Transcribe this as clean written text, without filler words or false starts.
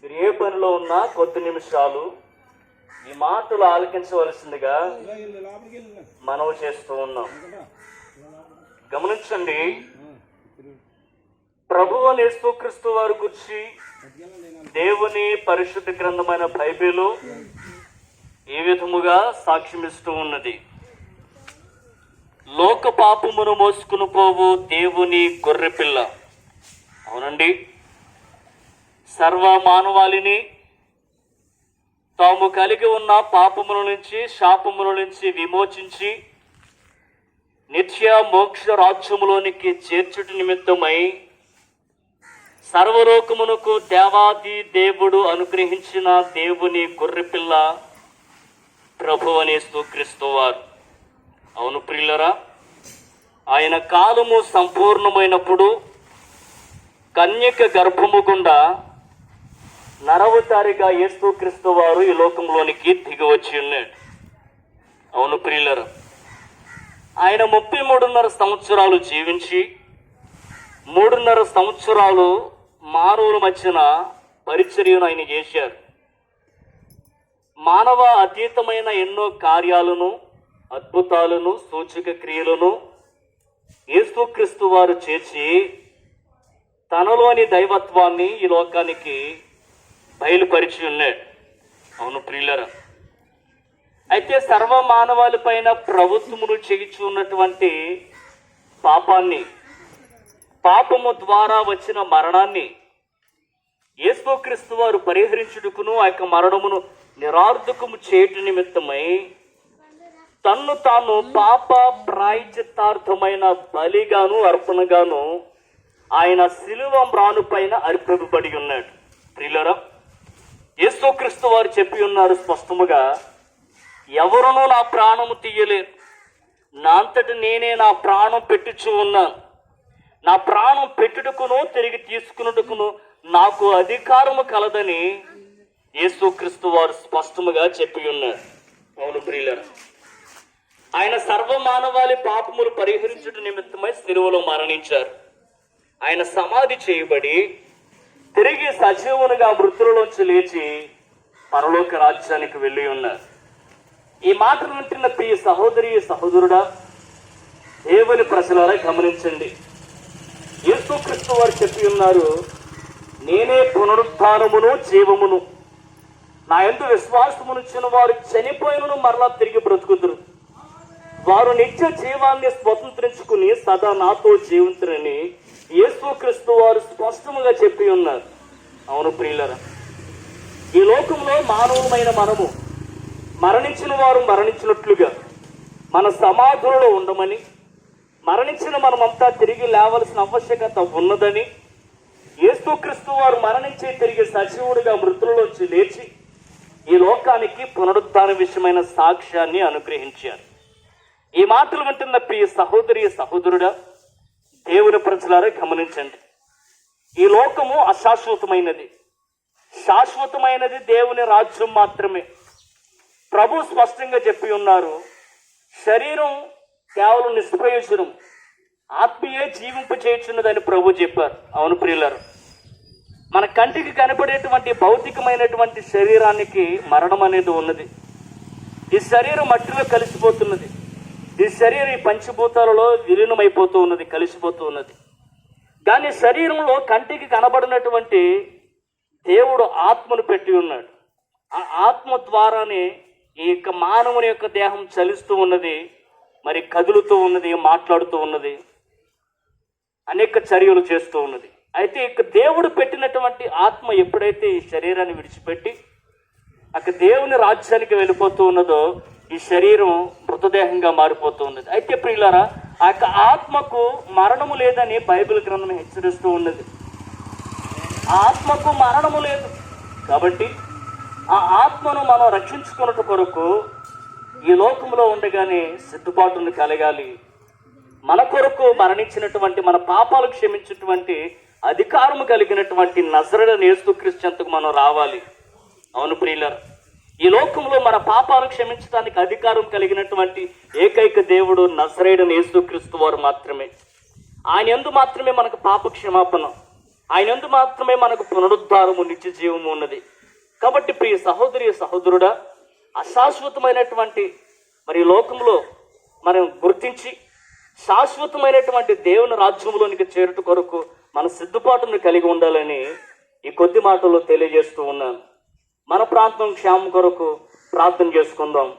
మీరు ఏ పనిలో ఉన్నా కొద్ది నిమిషాలు ఈ మాటలు ఆలకించవలసిందిగా మనవి చేస్తూ ఉన్నాం. గమనించండి, ప్రభువు యేసుక్రీస్తు వారి గురించి దేవుని పరిశుద్ధ గ్రంథమైన బైబిలు ఈ విధముగా సాక్ష్యమిస్తూ ఉన్నది. లోక పాపమును మోసుకుని పోవు దేవుని గొర్రెపిల్ల. అవునండి, సర్వ మానవాళిని తాము కలిగి ఉన్న పాపముల నుంచి, శాపముల నుంచి విమోచించి నిత్య మోక్ష రాజ్యములోనికి చేర్చుట నిమిత్తమై సర్వలోకమునకు దేవాది దేవుడు అనుగ్రహించిన దేవుని గొర్రెపిల్ల ప్రభువు యేసుక్రీస్తు వారు. అవును ప్రియులరా, ఆయన కాలము సంపూర్ణమైనప్పుడు కన్యక గర్భము గుండా నరవతారిగా యేసుక్రీస్తు వారు ఈ లోకంలోనికి దిగి వచ్చి ఉన్నాడు. అవును ప్రియులరా, ఆయన 33.5 సంవత్సరాలు జీవించి 3.5 సంవత్సరాలు మానవుల మధ్యన పరిచర్యను ఆయన చేశారు. మానవ అతీతమైన ఎన్నో కార్యాలను, అద్భుతాలను, సూచక క్రియలను యేసుక్రీస్తు వారు చేసి తనలోని దైవత్వాన్ని ఈ లోకానికి బయలుపరిచి ఉన్నాడు. అవును ప్రియులరా, అయితే సర్వ మానవాళి పైన ప్రభుత్వమును చేయించు ఉన్నటువంటి పాపాన్ని, పాపము ద్వారా వచ్చిన మరణాన్ని యేసుక్రీస్తు వారు పరిహరించుటకును ఆ యొక్క మరణమును నిరార్థకము చేయుట నిమిత్తమై తన్ను తాను పాప ప్రాయశ్చిత్తార్థమైన బలిగాను అర్పణగాను ఆయన శిలువ మ్రాను పైన అర్పింపబడి ఉన్నాడు. ప్రియులరా, యేసుక్రీస్తు వారు చెప్పి ఉన్నారు స్పష్టముగా, ఎవరునూ నా ప్రాణము తీయలేరు, నా అంతటి నేనే నా ప్రాణం పెట్టుచూ ఉన్నాను. నా ప్రాణం పెట్టుటకును తిరిగి తీసుకున్నట్టుకును నాకు అధికారము కలదని యేసుక్రీస్తు వారు స్పష్టముగా చెప్పి ఉన్నారు. అవును ప్రియులరా, ఆయన సర్వ మానవాళి పాపములు పరిహరించుట నిమిత్తమై శిలువలో మరణించారు. ఆయన సమాధి చేయబడి తిరిగి సజీవునిగా మృతులలోంచి లేచి పరలోక రాజ్యానికి వెళ్ళి ఉన్నారు. ఈ మాటలు వింటున్న ప్రియ సహోదరి సహోదరుడా, దేవుని ప్రజలారా గమనించండి. యేసుక్రీస్తు వారు చెప్పి ఉన్నారు, నేనే పునరుద్ధానమును జీవమును, నా యందు విశ్వాసమునిచ్చిన వారు చనిపోయినను మరలా తిరిగి బ్రతుకుదురు, వారు నిత్య జీవాన్ని స్వతంత్రించుకుని సదా నాతో జీవించురని యేసుక్రీస్తు వారు స్పష్టముగా చెప్పి ఉన్నారు. అవును ప్రియులరా, ఈ లోకంలో మానవులమైన మనము మరణించిన వారు మరణించినట్లుగా మన సమాధులలో ఉండమని, మరణించిన మనమంతా తిరిగి లేవలసిన ఆవశ్యకత ఉన్నదని యేసుక్రీస్తు వారు మరణించి తిరిగి సజీవుడిగా మృతులలోంచి లేచి ఈ లోకానికి పునరుద్ధాన విషయమైన సాక్ష్యాన్ని అనుగ్రహించారు. ఈ మాటలు వింటున్న ప్రియ సహోదరి సహోదరుడా, దేవుని ప్రజలారా గమనించండి. ఈ లోకము అశాశ్వతమైనది, శాశ్వతమైనది దేవుని రాజ్యం మాత్రమే. ప్రభు స్పష్టంగా చెప్పి ఉన్నారు, శరీరం కేవలం నిష్ప్రయోజనం, ఆత్మీయే జీవింప చేయుచున్నదని ప్రభు చెప్పారు. అవును ప్రియులారు, మన కంటికి కనపడేటువంటి భౌతికమైనటువంటి శరీరానికి మరణం అనేది ఉన్నది. ఈ శరీరం మట్టిలో కలిసిపోతున్నది. ఈ శరీరం ఈ పంచభూతాలలో విలీనమైపోతూ ఉన్నది, కలిసిపోతూ ఉన్నది. కానీ శరీరంలో కంటికి కనబడినటువంటి దేవుడు ఆత్మను పెట్టి ఉన్నాడు. ఆ ఆత్మ ద్వారానే ఈ యొక్క మానవుని యొక్క దేహం చలిస్తూ ఉన్నది, మరి కదులుతూ ఉన్నది, మాట్లాడుతూ ఉన్నది, అనేక చర్యలు చేస్తూ ఉన్నది. అయితే ఇక దేవుడు పెట్టినటువంటి ఆత్మ ఎప్పుడైతే ఈ శరీరాన్ని విడిచిపెట్టి అక్కడ దేవుని రాజ్యానికి వెళ్ళిపోతూ ఉన్నదో ఈ శరీరం మృతదేహంగా మారిపోతూ ఉన్నది. అయితే ప్రియులారా, ఆ యొక్క ఆత్మకు మరణము లేదని బైబిల్ గ్రంథం హెచ్చరిస్తూ ఉన్నది. ఆత్మకు మరణము లేదు కాబట్టి ఆ ఆత్మను మనం రక్షించుకున్నట్టు కొరకు ఈ లోకంలో ఉండగానే సిద్ధపాటును కలగాలి. మన కొరకు మరణించినటువంటి, మన పాపాలు క్షమించినటువంటి అధికారము కలిగినటువంటి నజరేయుడైన యేసుక్రీస్తు చెంతకు మనం రావాలి. అవును ప్రియులారా, ఈ లోకంలో మన పాపాలు క్షమించడానికి అధికారం కలిగినటువంటి ఏకైక దేవుడు నజరేయుడైన యేసుక్రీస్తు వారు మాత్రమే. ఆయన యందు మాత్రమే మనకు పాప క్షమాపణ, ఆయన యందు మాత్రమే మనకు పునరుద్ధారము, నిత్య జీవము ఉన్నది. కాబట్టి ప్రియ సహోదరి సహోదరుడా, అశాశ్వతమైనటువంటి మరి లోకంలో మనం గుర్తించి శాశ్వతమైనటువంటి దేవుని రాజ్యంలోనికి చేరుట కొరకు మన సిద్ధపాటును కలిగి ఉండాలని ఈ కొద్ది మాటల్లో తెలియజేస్తూ ఉన్నాను. మన ప్రాంతం క్షేమం కొరకు ప్రార్థన చేసుకుందాం.